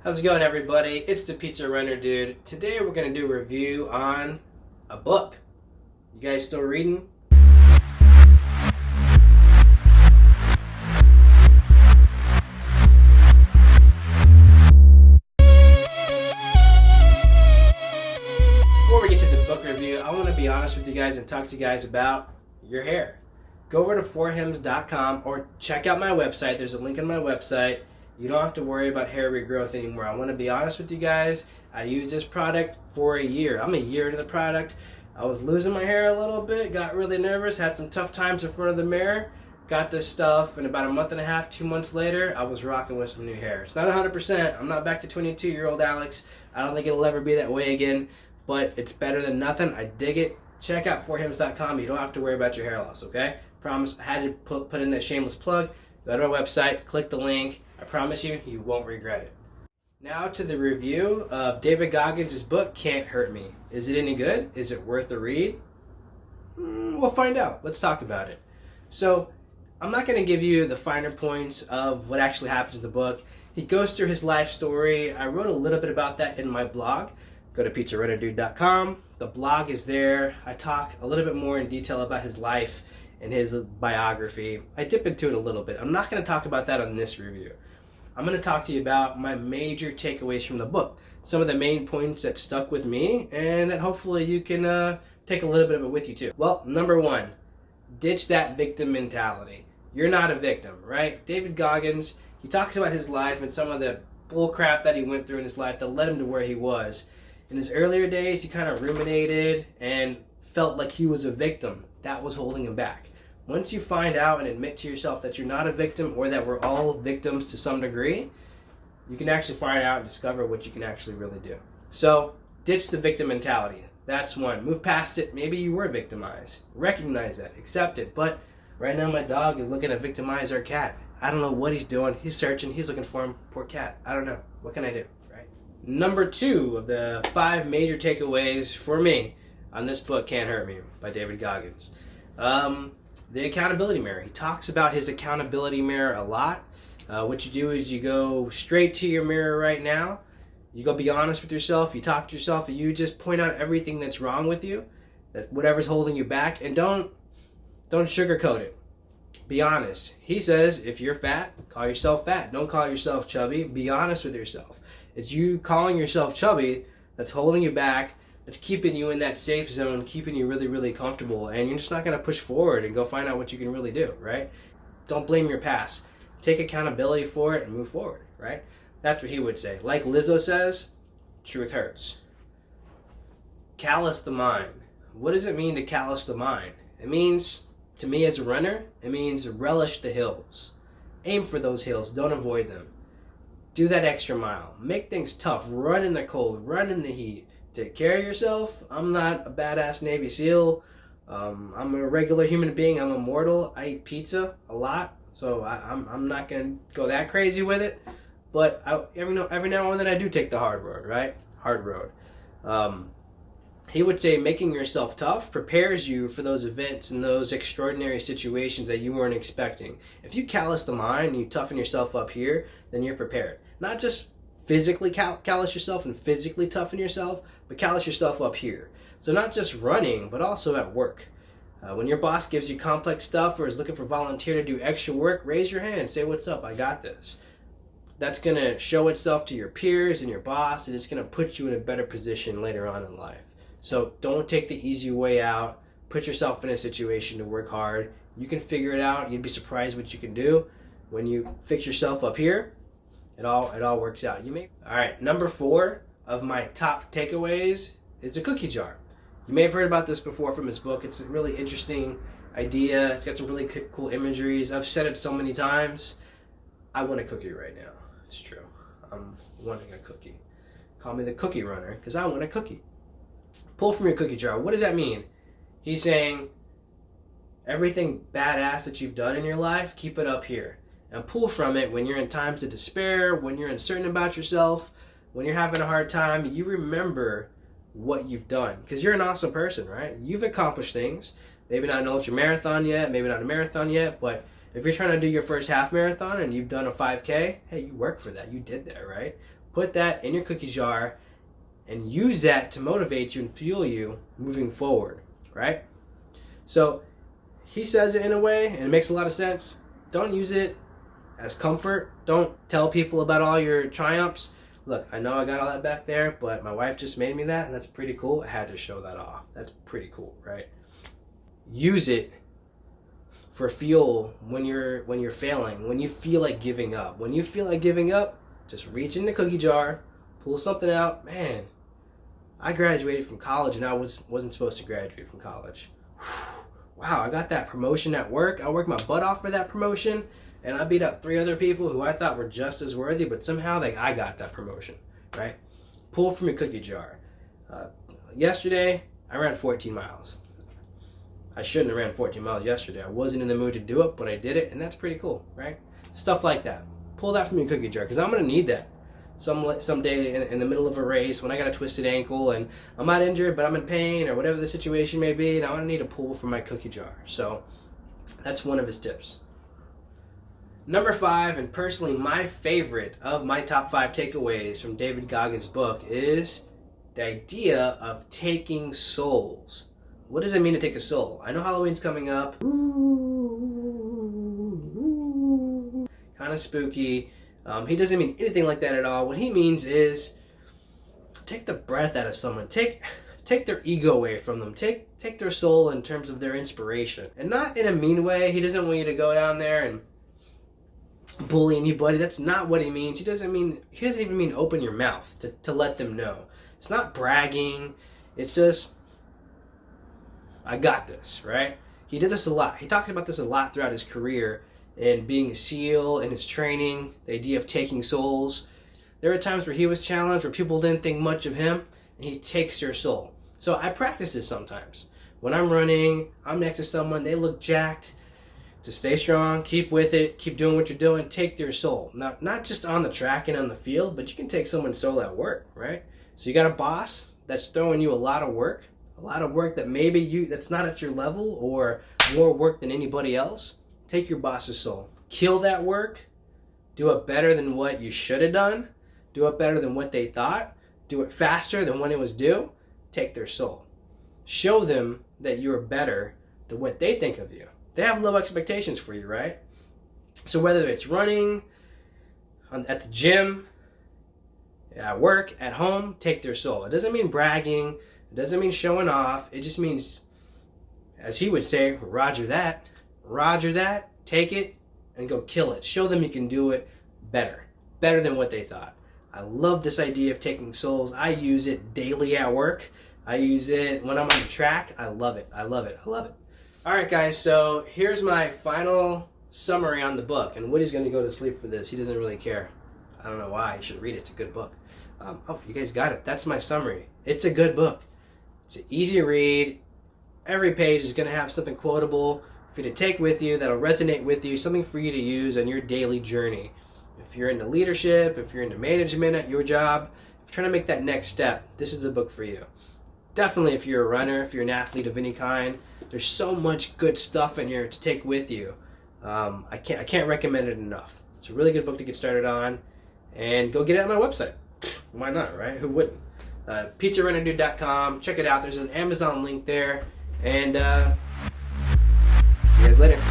How's it going, everybody? It's the Pizza Runner Dude. Today we're going to do a review on a book. You guys still reading? Before we get to the book review, I want to be honest with you guys and talk to you guys about your hair. Go over to forhims.com or check out my website. There's a link on my website. You don't have to worry about hair regrowth anymore. I want to be honest with you guys. I used this product for a year. I'm a year into the product. I was losing my hair a little bit, got really nervous, had some tough times in front of the mirror, got this stuff, and about a month and a half, 2 months later, I was rocking with some new hair. It's not 100%. I'm not back to 22-year-old Alex. I don't think it'll ever be that way again, but it's better than nothing. I dig it. Check out forhims.com. You don't have to worry about your hair loss, okay? Promise. I had to put in that shameless plug. Go to our website, click the link. I promise you, you won't regret it. Now to the review of David Goggins' book, Can't Hurt Me. Is it any good? Is it worth a read? We'll find out. Let's talk about it. So, I'm not going to give you the finer points of what actually happens in the book. He goes through his life story. I wrote a little bit about that in my blog. Go to pizzarunnerdude.com. The blog is there. I talk a little bit more in detail about his life and his biography. I dip into it a little bit. I'm not going to talk about that on this review. I'm going to talk to you about my major takeaways from the book. Some of the main points that stuck with me and that hopefully you can take a little bit of it with you too. Well, number one, ditch that victim mentality. You're not a victim, right? David Goggins, he talks about his life and some of the bull crap that he went through in his life that led him to where he was. In his earlier days, he kind of ruminated and felt like he was a victim. That was holding him back. Once you find out and admit to yourself that you're not a victim or that we're all victims to some degree, you can actually find out and discover what you can actually really do. So, ditch the victim mentality. That's one. Move past it. Maybe you were victimized. Recognize that. Accept it. But right now my dog is looking to victimize our cat. I don't know what he's doing. He's searching. He's looking for him. Poor cat. I don't know. What can I do? Right? Number two of the 5 major takeaways for me on this book, Can't Hurt Me, by David Goggins. The accountability mirror. He talks about his accountability mirror a lot. What you do is you go straight to your mirror right now. You go be honest with yourself. You talk to yourself. And you just point out everything that's wrong with you, that whatever's holding you back, and don't sugarcoat it. Be honest. He says if you're fat, call yourself fat. Don't call yourself chubby. Be honest with yourself. It's you calling yourself chubby that's holding you back. It's keeping you in that safe zone, keeping you really, really comfortable, and you're just not going to push forward and go find out what you can really do, right? Don't blame your past. Take accountability for it and move forward, right? That's what he would say. Like Lizzo says, truth hurts. Callous the mind. What does it mean to callous the mind? It means, to me as a runner, it means relish the hills. Aim for those hills. Don't avoid them. Do that extra mile. Make things tough. Run in the cold. Run in the heat. Take care of yourself. I'm not a badass Navy SEAL. I'm a regular human being. I'm a mortal. I eat pizza a lot, so I'm not going to go that crazy with it. But every now and then I do take the hard road, right? Hard road. He would say making yourself tough prepares you for those events and those extraordinary situations that you weren't expecting. If you callous the mind and you toughen yourself up here, then you're prepared. Not just physically callous yourself and physically toughen yourself, but callous yourself up here. So not just running, but also at work. When your boss gives you complex stuff or is looking for volunteer to do extra work, raise your hand, say, what's up, I got this. That's going to show itself to your peers and your boss, and it's going to put you in a better position later on in life. So don't take the easy way out. Put yourself in a situation to work hard. You can figure it out. You'd be surprised what you can do when you fix yourself up here. It all works out. All right, number 4 of my top takeaways is the cookie jar. You may have heard about this before from his book. It's a really interesting idea. It's got some really cool imageries. I've said it so many times. I want a cookie right now. It's true. I'm wanting a cookie. Call me the cookie runner because I want a cookie. Pull from your cookie jar. What does that mean? He's saying everything badass that you've done in your life, keep it up here. And pull from it when you're in times of despair, when you're uncertain about yourself, when you're having a hard time. You remember what you've done because you're an awesome person, right? You've accomplished things. Maybe not an ultra marathon yet, maybe not a marathon yet, but If you're trying to do your first half marathon and you've done a 5K, hey, you worked for that. You did that, right? Put that in your cookie jar and use that to motivate you and fuel you moving forward, right? So he says it in a way, and it makes a lot of sense. Don't use it as comfort. Don't tell people about all your triumphs. Look, I know I got all that back there, but my wife just made me that, and that's pretty cool. I had to show that off. That's pretty cool, right? Use it for fuel when you're failing, when you feel like giving up. When you feel like giving up, just reach in the cookie jar, pull something out. Man, I graduated from college, and I wasn't supposed to graduate from college. Wow, I got that promotion at work. I worked my butt off for that promotion, and I beat up 3 other people who I thought were just as worthy, but somehow I got that promotion, right? Pull from your cookie jar. Yesterday, I ran 14 miles. I shouldn't have ran 14 miles yesterday. I wasn't in the mood to do it, but I did it, and that's pretty cool, right? Stuff like that. Pull that from your cookie jar, because I'm going to need that someday in the middle of a race when I got a twisted ankle and I'm not injured, but I'm in pain or whatever the situation may be, and I'm going to need a pull from my cookie jar. So that's one of his tips. Number 5, and personally my favorite of my top 5 takeaways from David Goggins' book, is the idea of taking souls. What does it mean to take a soul? I know Halloween's coming up. Kind of spooky. He doesn't mean anything like that at all. What he means is take the breath out of someone. Take their ego away from them. Take their soul in terms of their inspiration. And not in a mean way. He doesn't want you to go down there and bully anybody. That's not what he means. He doesn't even mean open your mouth to let them know. It's not bragging. It's just, I got this, right? He did this a lot. He talks about this a lot throughout his career, and being a SEAL and his training, the idea of taking souls. There were times where he was challenged, where people didn't think much of him, and he takes your soul. So I practice this sometimes. When I'm running, I'm next to someone, they look jacked. To stay strong, keep with it, keep doing what you're doing, take their soul. Not just on the track and on the field, but you can take someone's soul at work, right? So you got a boss that's throwing you a lot of work that maybe that's not at your level or more work than anybody else. Take your boss's soul. Kill that work. Do it better than what you should have done. Do it better than what they thought. Do it faster than when it was due. Take their soul. Show them that you're better than what they think of you. They have low expectations for you, right? So whether it's running, at the gym, at work, at home, take their soul. It doesn't mean bragging. It doesn't mean showing off. It just means, as he would say, roger that. Roger that, take it, and go kill it. Show them you can do it better than what they thought. I love this idea of taking souls. I use it daily at work. I use it when I'm on the track. I love it. I love it. I love it. All right, guys, so here's my final summary on the book. And Woody's going to go to sleep for this. He doesn't really care. I don't know why. You should read it. It's a good book. Oh, you guys got it. That's my summary. It's a good book. It's an easy read. Every page is going to have something quotable for you to take with you, that'll resonate with you, something for you to use on your daily journey. If you're into leadership, if you're into management at your job, if you're trying to make that next step, this is the book for you. Definitely if you're a runner, if you're an athlete of any kind, there's so much good stuff in here to take with you. I can't recommend it enough. It's a really good book to get started on, and go get it on my website. Why not, right? Who wouldn't? PizzaRunnerDude.com. Check it out. There's an Amazon link there, and see you guys later.